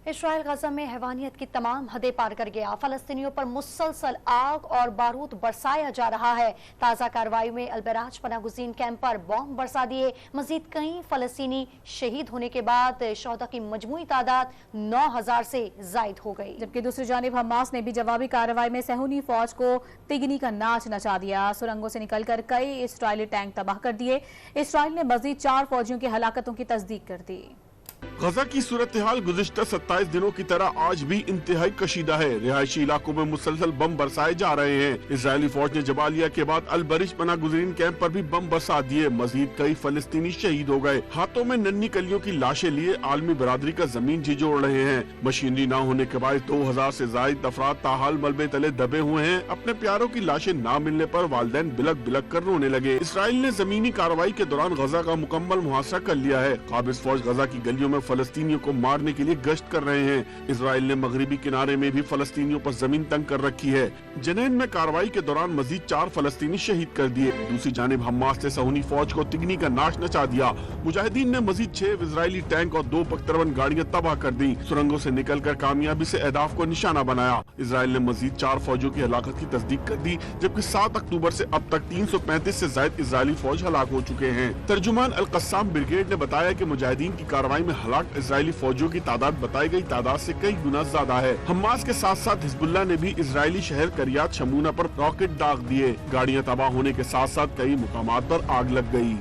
اسرائیل غزہ میں حیوانیت کی تمام حدیں پار کر گیا۔ فلسطینیوں پر مسلسل آگ اور بارود برسایا جا رہا ہے۔ تازہ کارروائی میں البراج پناہ گزین کیمپ پر بم برسا دیے۔ مزید کئی فلسطینی شہید ہونے کے بعد شہداء کی مجموعی تعداد 9000 سے زائد ہو گئی۔ جبکہ دوسری جانب حماس نے بھی جوابی کارروائی میں صہیونی فوج کو تگنی کا ناچ نچا دیا۔ سرنگوں سے نکل کر کئی اسرائیلی ٹینک تباہ کر دیے۔ اسرائیل نے مزید 4 فوجیوں کی ہلاکتوں کی تصدیق کر دی۔ غزہ کی صورتحال گزشتہ 27 دنوں کی طرح آج بھی انتہائی کشیدہ ہے۔ رہائشی علاقوں میں مسلسل بم برسائے جا رہے ہیں۔ اسرائیلی فوج نے جبالیہ کے بعد البرج پناہ گزین کیمپ پر بھی بم برسا دیے۔ مزید کئی فلسطینی شہید ہو گئے۔ ہاتھوں میں ننھی کلیوں کی لاشیں لیے عالمی برادری کا زمین جھنجھوڑ رہے ہیں۔ مشینری نہ ہونے کے باعث 2000 سے زائد افراد تاحال ملبے تلے دبے ہوئے ہیں۔ اپنے پیاروں کی لاشیں نہ ملنے پر والدین بلک بلک کر رونے لگے۔ اسرائیل نے زمینی کارروائی کے دوران غزہ کا مکمل محاصرہ کر لیا ہے۔ قابض فوج غزہ کی گلیوں میں فلسطینیوں کو مارنے کے لیے گشت کر رہے ہیں۔ اسرائیل نے مغربی کنارے میں بھی فلسطینیوں پر زمین تنگ کر رکھی ہے۔ جنین میں کارروائی کے دوران مزید 4 فلسطینی شہید کر دیے۔ دوسری جانب حماس نے صہیونی فوج کو تگنی کا ناچ نچا دیا۔ مجاہدین نے مزید 6 اسرائیلی ٹینک اور 2 پخترون گاڑیاں تباہ کر دی۔ سرنگوں سے نکل کر کامیابی سے اہداف کو نشانہ بنایا۔ اسرائیل نے مزید 4 فوجیوں کی ہلاکت کی تصدیق کر دی، جبکہ 7 اکتوبر سے اب تک 335 سے زائد اسرائیلی فوج ہلاک ہو چکے ہیں۔ ترجمان القسام بریگیڈ نے بتایا کہ مجاہدین کی کارروائی میں ہلاک اسرائیلی فوجیوں کی تعداد بتائی گئی تعداد سے کئی گنا زیادہ ہے۔ حماس کے ساتھ ساتھ حزب اللہ نے بھی اسرائیلی شہر کریات شمونہ پر راکٹ داغ دیے۔ گاڑیاں تباہ ہونے کے ساتھ ساتھ کئی مقامات پر آگ لگ گئی۔